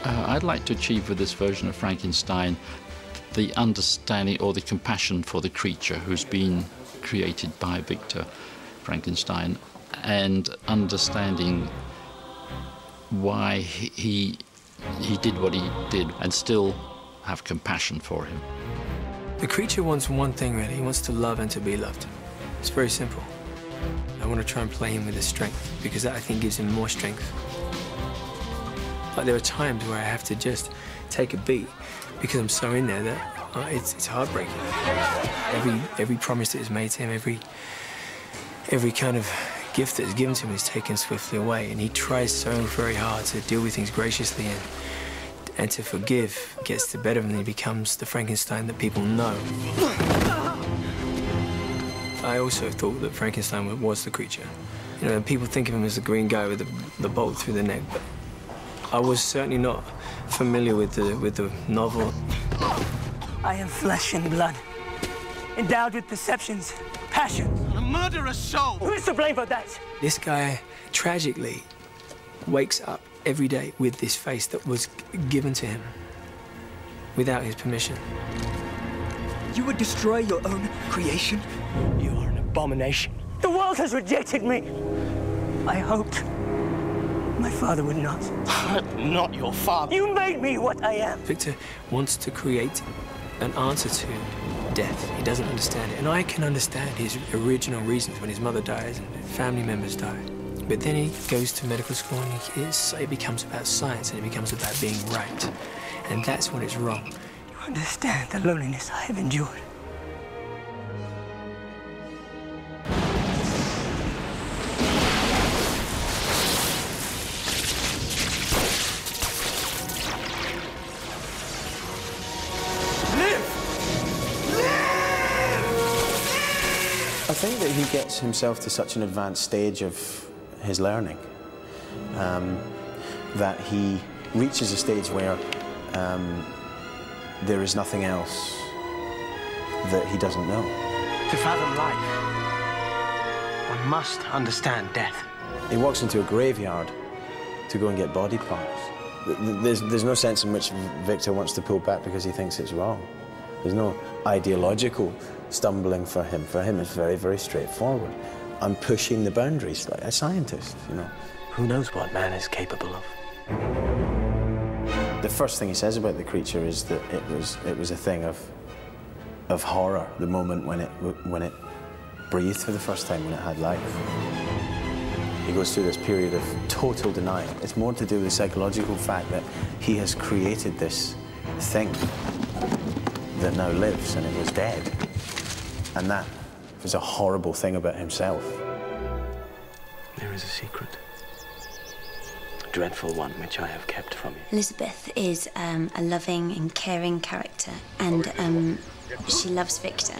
I'd like to achieve with this version of Frankenstein the understanding or the compassion for the creature who's been created by Victor Frankenstein, and understanding why he did what he did, and still have compassion for him. The creature wants one thing, really. He wants to love and to be loved. It's very simple. I want to try and play him with his strength, because that, I think, gives him more strength. Like, there are times where I have to just take a beat because I'm so in there that it's heartbreaking. Every promise that is made to him, every kind of gift that is given to him is taken swiftly away, and he tries so very hard to deal with things graciously and to forgive. Gets the better of him, and he becomes the Frankenstein that people know. I also thought that Frankenstein was the creature. You know, people think of him as the green guy with the bolt through the neck, but I was certainly not familiar with the novel. I am flesh and blood, endowed with perceptions, passions. A murderous soul! Who's to blame for that? This guy, tragically, wakes up every day with this face that was given to him without his permission. You would destroy your own creation? You are an abomination. The world has rejected me. I hoped my father would not. I'm not your father. You made me what I am. Victor wants to create an answer to death. He doesn't understand it. And I can understand his original reasons when his mother dies and family members die. But then he goes to medical school and it becomes about science, and it becomes about being right. And that's when it's wrong. You understand the loneliness I have endured. I think that he gets himself to such an advanced stage of his learning that he reaches a stage where there is nothing else that he doesn't know. To fathom life, one must understand death. He walks into a graveyard to go and get body parts. There's no sense in which Victor wants to pull back because he thinks it's wrong. There's no ideological stumbling for him. For him, it's very, very straightforward. I'm pushing the boundaries like a scientist, you know. Who knows what man is capable of? The first thing he says about the creature is that it was a thing of horror, the moment when it breathed for the first time, when it had life. He goes through this period of total denial. It's more to do with the psychological fact that he has created this thing that now lives, and it was dead. And that was a horrible thing about himself. There is a secret. A dreadful one which I have kept from you. Elizabeth is a loving and caring character, and she loves Victor.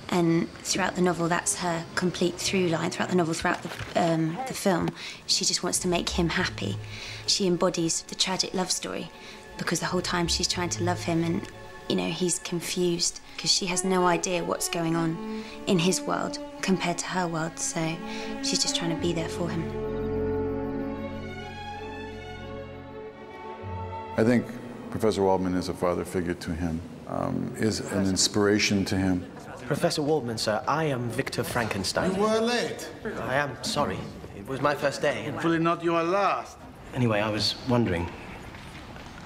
And throughout the novel, that's her complete through line. Throughout the novel, throughout the film, she just wants to make him happy. She embodies the tragic love story, because the whole time she's trying to love him, and you know, he's confused because she has no idea what's going on in his world compared to her world, so she's just trying to be there for him. I think Professor Waldman is a father figure to him, is an inspiration to him. Professor Waldman, sir, I am Victor Frankenstein. You were late. I am sorry. It was my first day. Hopefully not your last. Anyway, I was wondering,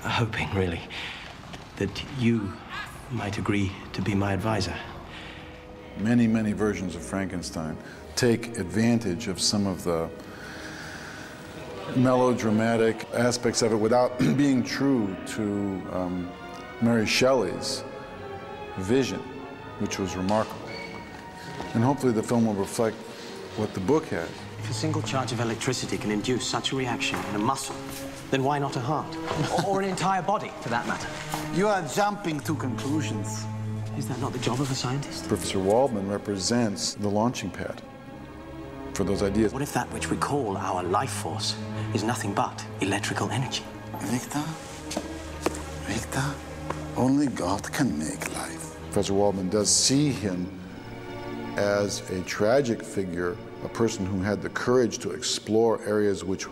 hoping really, that you might agree to be my advisor. Many, many versions of Frankenstein take advantage of some of the melodramatic aspects of it without being true to Mary Shelley's vision, which was remarkable. And hopefully the film will reflect what the book had. If a single charge of electricity can induce such a reaction in a muscle, then why not a heart? Or an entire body, for that matter? You are jumping to conclusions. Is that not the job of a scientist? Professor Waldman represents the launching pad for those ideas. What if that which we call our life force is nothing but electrical energy? Victor, only God can make life. Professor Waldman does see him as a tragic figure, a person who had the courage to explore areas which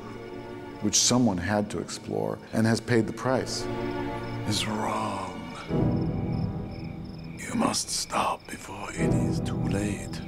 which someone had to explore and has paid the price. Is wrong. You must stop before it is too late.